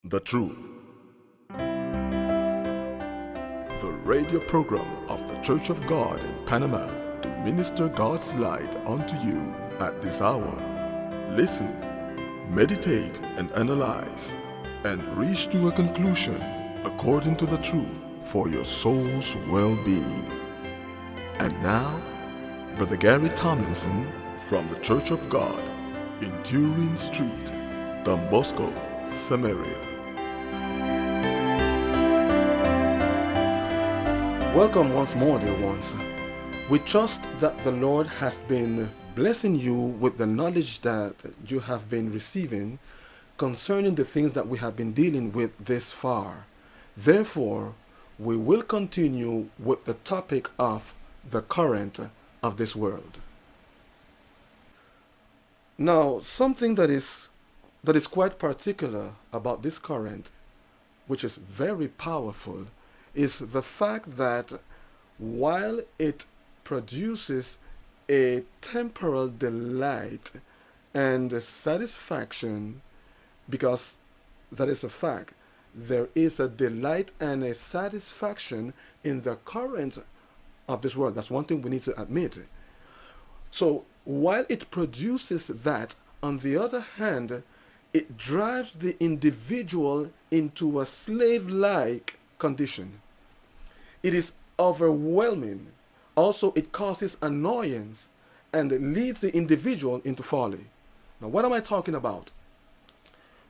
The Truth, the radio program of the Church of God in Panama to minister God's light unto you at this hour. Listen, meditate, and analyze, and reach to a conclusion according to the truth for your soul's well-being. And now, Brother Gary Tomlinson from the Church of God in Turin Street, Don Bosco, Samaria. Welcome once more, dear ones. We trust that the Lord has been blessing you with the knowledge that you have been receiving concerning the things that we have been dealing with this far. Therefore, we will continue with the topic of the current of this world. Now, something that is quite particular about this current, which is very powerful, is the fact that while it produces a temporal delight and satisfaction, because that is a fact, there is a delight and a satisfaction in the current of this world. That's one thing we need to admit. So while it produces that, on the other hand, it drives the individual into a slave-like condition. It is overwhelming. Also, it causes annoyance and leads the individual into folly. Now, what am I talking about?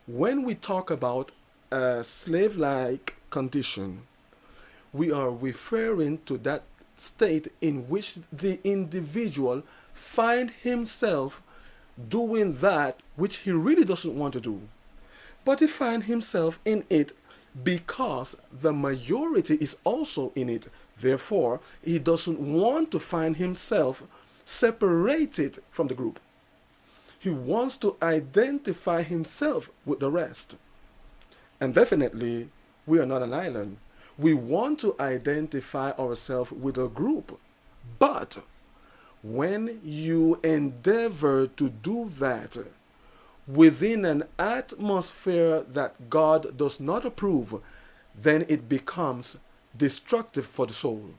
When we talk about a slave-like condition, we are referring to that state in which the individual finds himself doing that which he really doesn't want to do. But he finds himself in it because the majority is also in it. Therefore, he doesn't want to find himself separated from the group. He wants to identify himself with the rest. And definitely, we are not an island. We want to identify ourselves with a group. But when you endeavor to do that within an atmosphere that God does not approve, then it becomes destructive for the soul.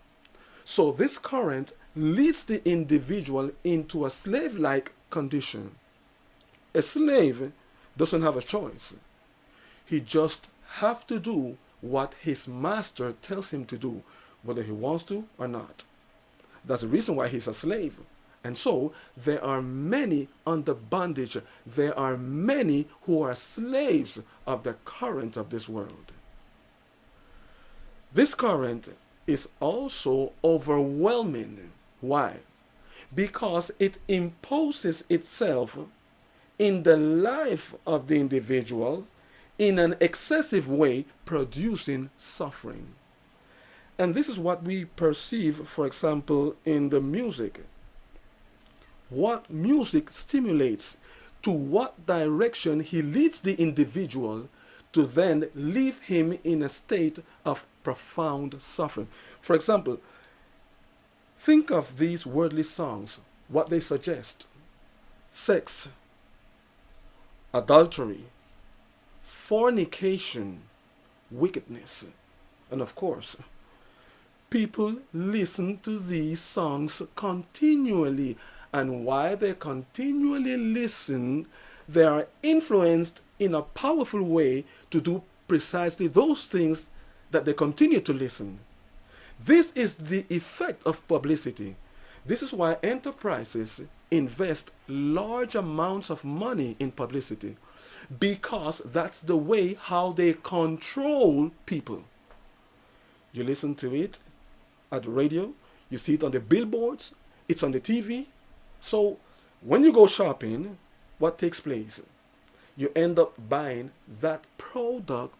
So this current leads the individual into a slave-like condition. A slave doesn't have a choice. He just has to do what his master tells him to do, whether he wants to or not. That's the reason why he's a slave. And so there are many under bondage. There are many who are slaves of the current of this world. This current is also overwhelming. Why? Because it imposes itself in the life of the individual in an excessive way, producing suffering. And this is what we perceive, for example, in the music. What music stimulates, to what direction he leads the individual to then leave him in a state of profound suffering. For example, think of these worldly songs, what they suggest: sex, adultery, fornication, wickedness, and of course, people listen to these songs continually. And while they continually listen, they are influenced in a powerful way to do precisely those things that they continue to listen. This is the effect of publicity. This is why enterprises invest large amounts of money in publicity, because that's the way how they control people. You listen to it at the radio, you see it on the billboards, it's on the TV. So when you go shopping, what takes place? You end up buying that product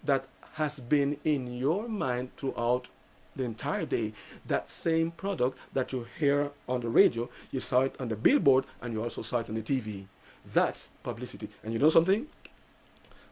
that has been in your mind throughout the entire day. That same product that you hear on the radio, you saw it on the billboard, and you also saw it on the TV. That's publicity. And you know something?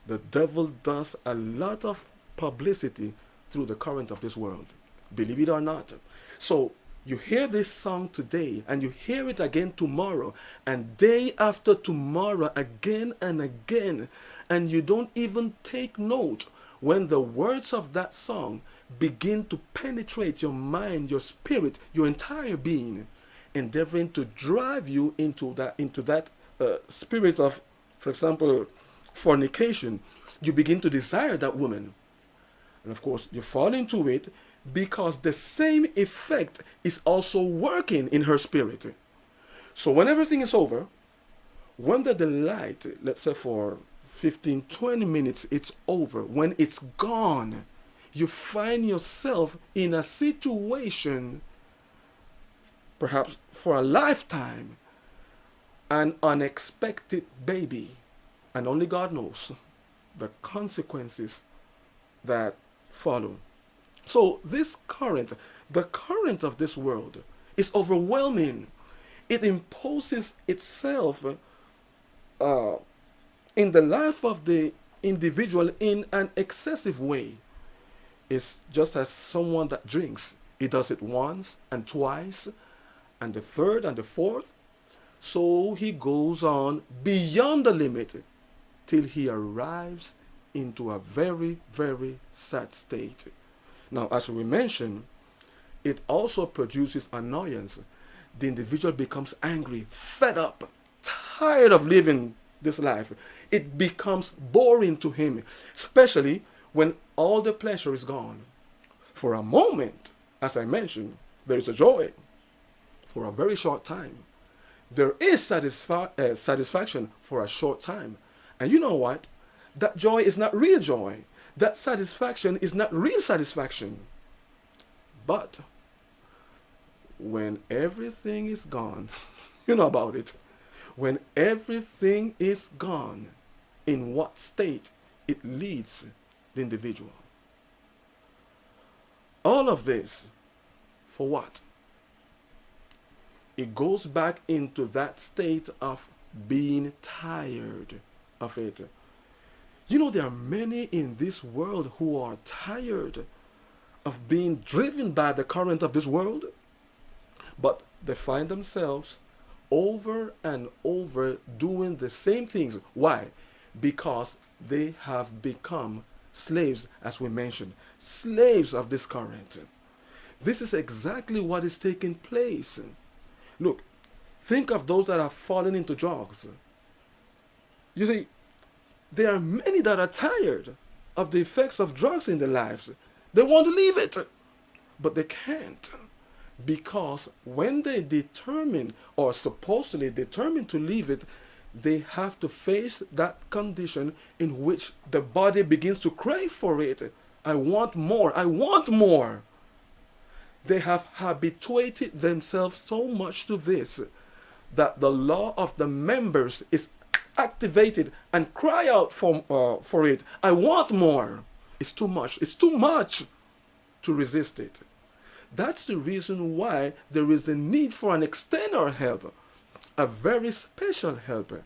The devil does a lot of publicity through the current of this world. Believe it or not. So You hear this song today and you hear it again tomorrow and day after tomorrow again and again, and you don't even take note when the words of that song begin to penetrate your mind, your spirit, your entire being, endeavoring to drive you into that spirit of, for example, fornication. You begin to desire that woman, and of course, you fall into it because the same effect is also working in her spirit. So when everything is over, when the delight, let's say for 15, 20 minutes, it's over, when it's gone, you find yourself in a situation, perhaps for a lifetime, an unexpected baby, and only God knows the consequences that follow. So this current, the current of this world, is overwhelming. It imposes itself in the life of the individual in an excessive way. It's just as someone that drinks. He does it once and twice and the third and the fourth. So he goes on beyond the limit till he arrives into a very, very sad state. Now, as we mentioned, it also produces annoyance. The individual becomes angry, fed up, tired of living this life. It becomes boring to him, especially when all the pleasure is gone. For a moment, as I mentioned, there is a joy. For a very short time, there is satisfaction for a short time. And you know what? That joy is not real joy. That satisfaction is not real satisfaction. But when everything is gone, you know about it. When everything is gone, in what state it leads the individual. All of this, for what? It goes back into that state of being tired of it. You know, there are many in this world who are tired of being driven by the current of this world, but they find themselves over and over doing the same things. Why? Because they have become slaves, as we mentioned, slaves of this current. This is exactly what is taking place. Look, think of those that have fallen into drugs. You see, there are many that are tired of the effects of drugs in their lives. They want to leave it, but they can't. Because when they determine, or supposedly determine to leave it, they have to face that condition in which the body begins to crave for it. I want more. I want more. They have habituated themselves so much to this that the law of the members is activated and cry out for it. I want more. It's too much. It's too much to resist it. That's the reason why there is a need for an external help, a very special help.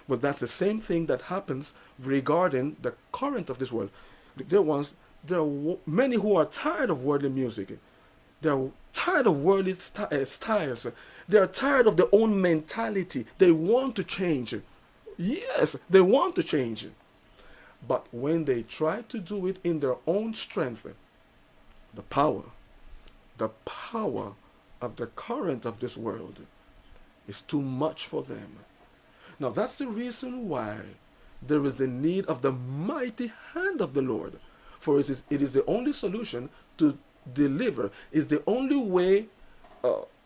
But that's the same thing that happens regarding the current of this world. There are many who are tired of worldly music. They're tired of worldly styles. They are tired of their own mentality. They want to change. Yes, they want to change. But when they try to do it in their own strength, the power of the current of this world is too much for them. Now that's the reason why there is the need of the mighty hand of the Lord. For it is the only solution to deliver, is the only way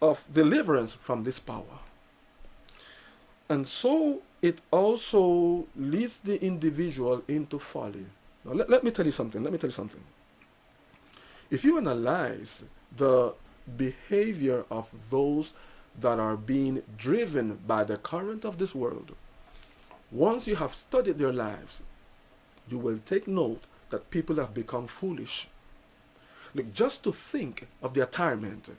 of deliverance from this power. And so it also leads the individual into folly. Now let me tell you something. If you analyze the behavior of those that are being driven by the current of this world, once you have studied their lives, you will take note that people have become foolish. Look, just to think of the attirement,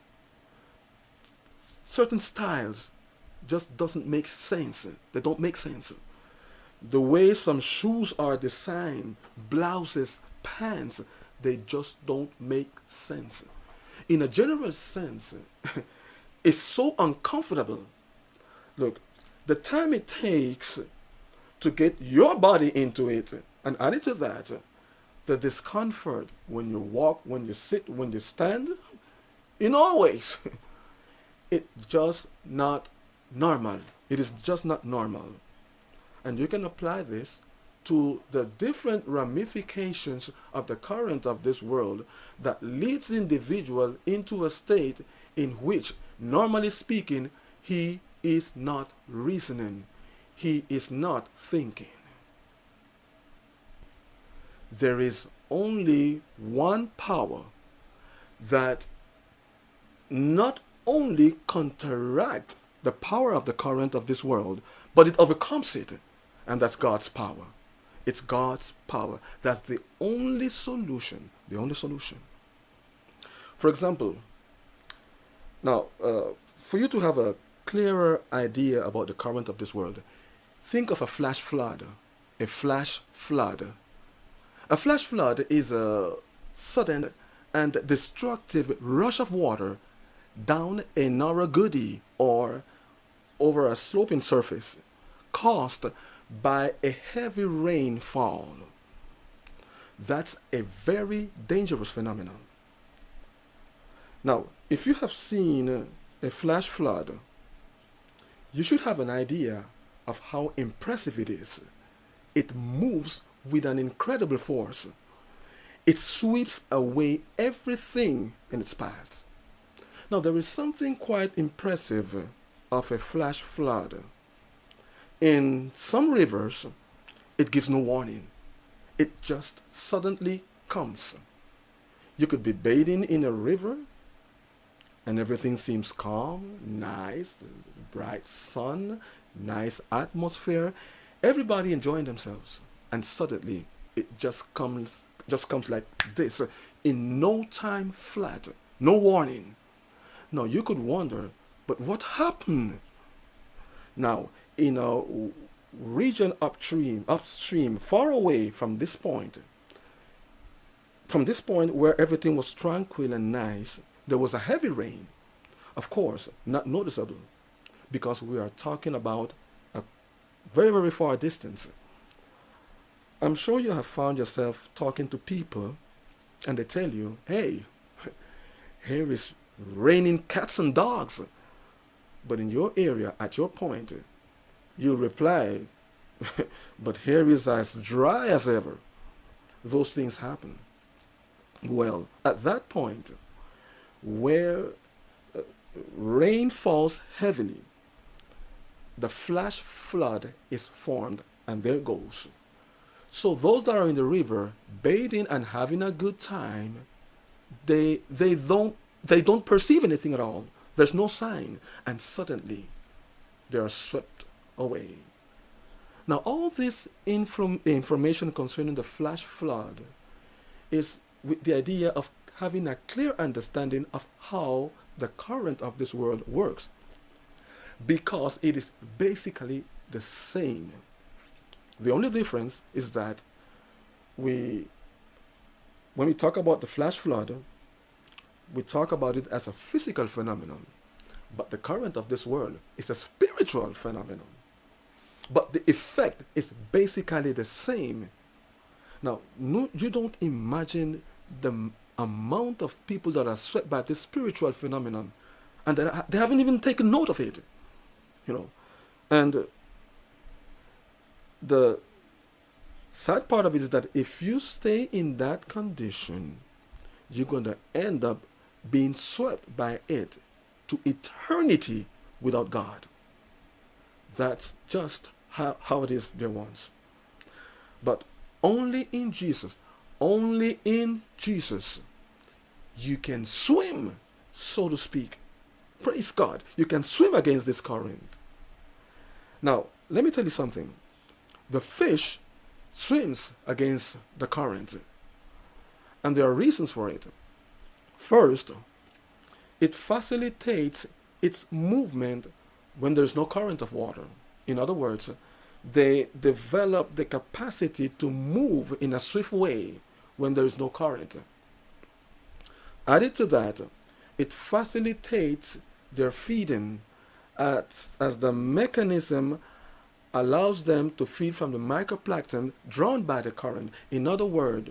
certain styles just doesn't make sense. They don't make sense. The way some shoes are designed, blouses, pants, they just don't make sense. in a general sense, is so uncomfortable. Look, the time it takes to get your body into it, and added to that, the discomfort when you walk, when you sit, when you stand, in all ways, it's just not normal. It is just not normal. And you can apply this to the different ramifications of the current of this world that leads the individual into a state in which, normally speaking, he is not reasoning. He is not thinking. There is only one power that not only counteracts the power of the current of this world, but it overcomes it, and that's God's power. It's God's power. That's the only solution. The only solution. For example, now, for you to have a clearer idea about the current of this world, think of a flash flood. A flash flood. A flash flood is a sudden and destructive rush of water down a narrow gully or over a sloping surface caused by a heavy rainfall. That's a very dangerous phenomenon. Now, if you have seen a flash flood, you should have an idea of how impressive it is. It moves with an incredible force. It sweeps away everything in its path. Now, there is something quite impressive of a flash flood. In some rivers, it gives no warning. It just suddenly comes. You could be bathing in a river and everything seems calm, nice, bright sun, nice atmosphere, everybody enjoying themselves. And suddenly it just comes like this, in no time flat, no warning. Now you could wonder, but what happened? Now, in a region upstream, far away from this point where everything was tranquil and nice, there was a heavy rain. Of course, not noticeable, because we are talking about a very, very far distance. I'm sure you have found yourself talking to people and they tell you, hey, here is raining cats and dogs. But in your area, at your point, you reply, but here is as dry as ever. Those things happen. Well, at that point, where rain falls heavily, the flash flood is formed, and there goes. So those that are in the river bathing and having a good time, they don't perceive anything at all. There's no sign, and suddenly they are swept away. Now, all this information concerning the flash flood is with the idea of having a clear understanding of how the current of this world works, because it is basically the same. The only difference is that when we talk about the flash flood, we talk about it as a physical phenomenon, but the current of this world is a spiritual phenomenon. But the effect is basically the same. Now, no, you don't imagine the amount of people that are swept by this spiritual phenomenon, and they haven't even taken note of it, And the sad part of it is that if you stay in that condition, you're going to end up being swept by it to eternity without God. That's just how it is, dear ones. But only in Jesus, you can swim, so to speak. Praise God. You can swim against this current. Now, let me tell you something. The fish swims against the current, and there are reasons for it. First, it facilitates its movement when there's no current of water. In other words, they develop the capacity to move in a swift way when there is no current. Added to that, it facilitates their feeding as the mechanism allows them to feed from the microplankton drawn by the current. In other words,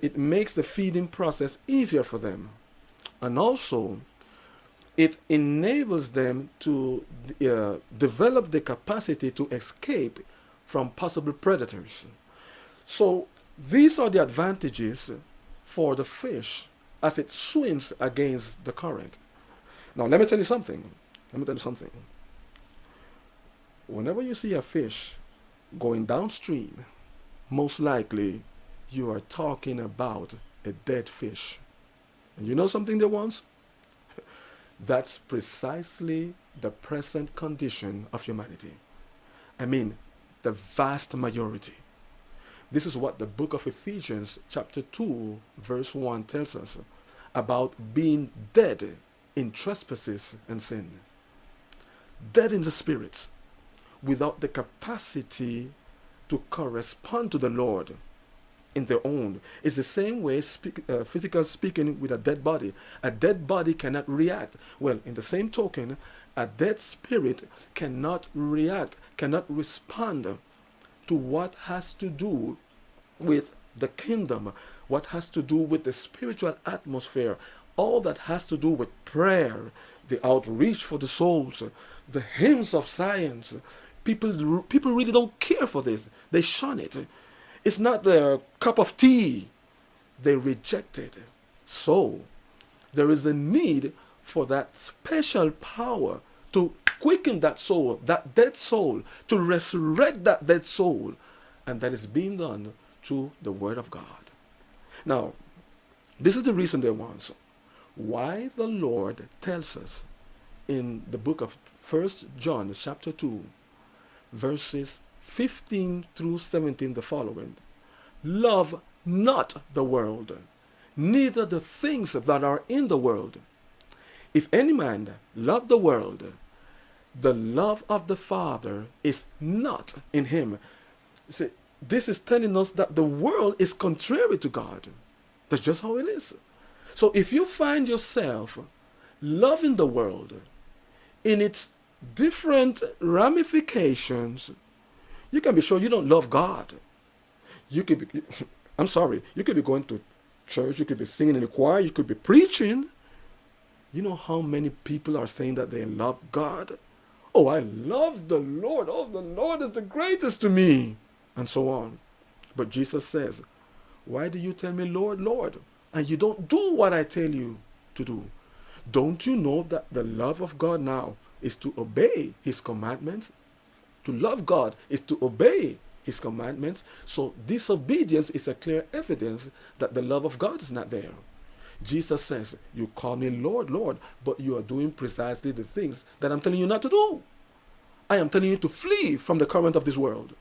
it makes the feeding process easier for them. And also, it enables them to develop the capacity to escape from possible predators. So these are the advantages for the fish as it swims against the current. Now let me tell you something. Whenever you see a fish going downstream, most likely you are talking about a dead fish. And you know something there once? That's precisely the present condition of humanity. I mean, the vast majority. This is what the book of Ephesians chapter 2 verse 1 tells us about being dead in trespasses and sin. Dead in the spirit, without the capacity to correspond to the Lord in their own. It's the same way physical speaking with a dead body. A dead body cannot react. Well, in the same token, a dead spirit cannot react, cannot respond to what has to do with the kingdom, what has to do with the spiritual atmosphere, all that has to do with prayer, the outreach for the souls, the hymns of science. People really don't care for this. They shun it. It's not their cup of tea. They reject it. So, there is a need for that special power to quicken that soul, that dead soul, to resurrect that dead soul. And that is being done through the Word of God. Now, this is the reason there was why the Lord tells us in the book of 1 John chapter 2, verses 15 through 17 the following. Love not the world, neither the things that are in the world. If any man love the world, the love of the Father is not in him. See, this is telling us that the world is contrary to God. That's just how it is. So if you find yourself loving the world in its different ramifications, you can be sure you don't love God. You could be, you could be going to church, you could be singing in the choir, you could be preaching. You know how many people are saying that they love God? Oh, I love the Lord. Oh, the Lord is the greatest to me. And so on. But Jesus says, why do you tell me, Lord, Lord, and you don't do what I tell you to do? Don't you know that the love of God now is to obey his commandments? To love God is to obey his commandments. So disobedience is a clear evidence that the love of God is not there. Jesus says, you call me Lord, Lord, but you are doing precisely the things that I'm telling you not to do. I am telling you to flee from the current of this world.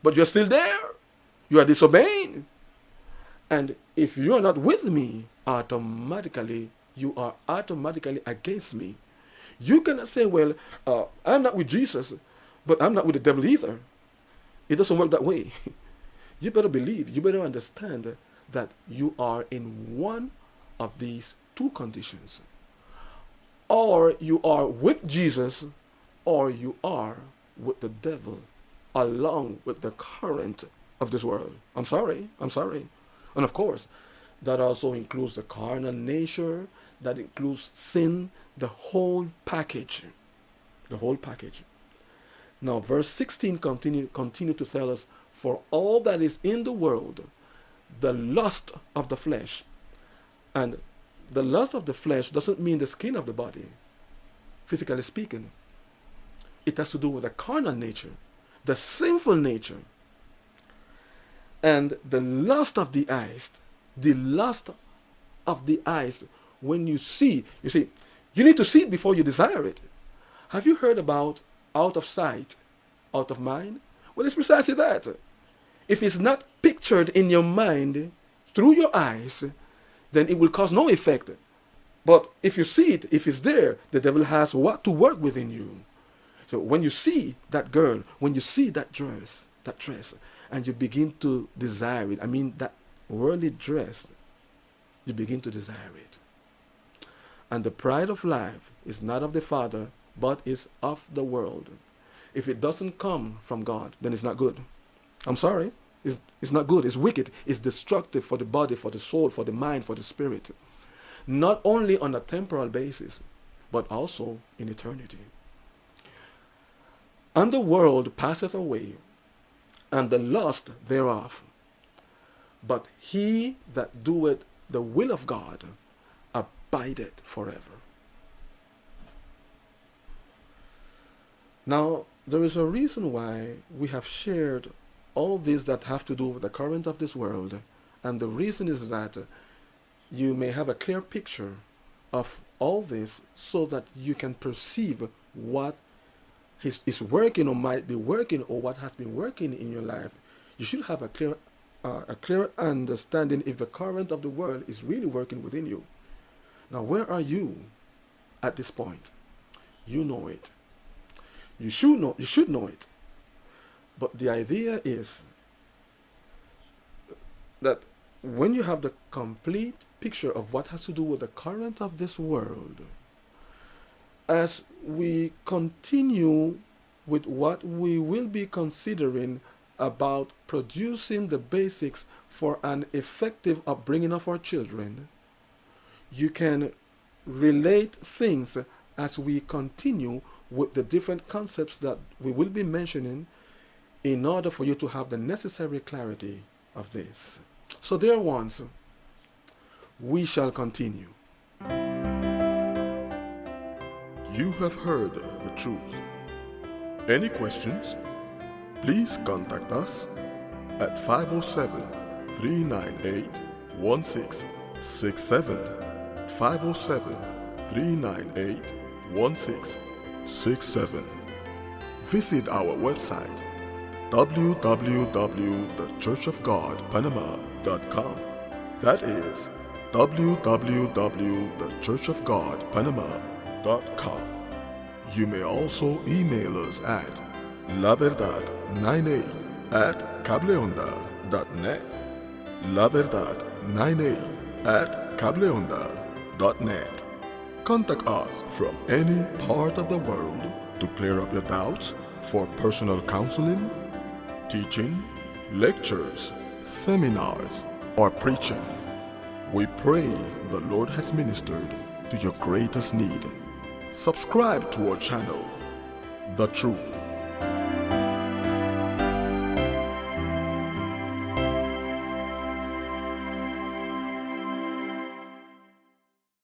But you're still there. You are disobeying. And if you are not with me, you are automatically against me. You cannot say, well, I'm not with Jesus, but I'm not with the devil either. It doesn't work that way. You better believe, you better understand that you are in one of these two conditions. Or you are with Jesus, or you are with the devil, along with the current of this world. I'm sorry. And of course, that also includes the carnal nature, that includes sin, the whole package. The whole package. Now, verse 16 continue to tell us, for all that is in the world, the lust of the flesh. And the lust of the flesh doesn't mean the skin of the body, physically speaking. It has to do with the carnal nature, the sinful nature. And the lust of the eyes, when you see, you need to see it before you desire it. Have you heard about out of sight, out of mind? Well, it's precisely that. If it's not pictured in your mind through your eyes, then it will cause no effect. But if you see it, if it's there, the devil has what to work within you. So when you see that girl, when you see that dress, and you begin to desire it, that worldly dress, you begin to desire it. And the pride of life is not of the Father, but is of the world. If it doesn't come from God, then it's not good. I'm sorry. It's not good. It's wicked. It's destructive for the body, for the soul, for the mind, for the spirit. Not only on a temporal basis, but also in eternity. And the world passeth away, and the lust thereof. But he that doeth the will of God abideth forever. Now, there is a reason why we have shared all these that have to do with the current of this world, and the reason is that you may have a clear picture of all this so that you can perceive what is working or might be working or what has been working in your life. You should have a clear understanding if the current of the world is really working within you. Now, where are you at this point? You know it. You should know it. But the idea is that when you have the complete picture of what has to do with the current of this world, as we continue with what we will be considering about producing the basics for an effective upbringing of our children, you can relate things as we continue with the different concepts that we will be mentioning in order for you to have the necessary clarity of this. So, dear ones, we shall continue. You have heard the truth. Any questions? Please contact us at 507-398-1667. 507-398-1667. Visit our website www.thechurchofgodpanama.com. That is www.thechurchofgodpanama.com. You may also email us at laverdad98@cableonda.net. laverdad98@cableonda.net. Contact us from any part of the world to clear up your doubts for personal counseling, teaching, lectures, seminars, or preaching. We pray the Lord has ministered to your greatest need. Subscribe to our channel, The Truth,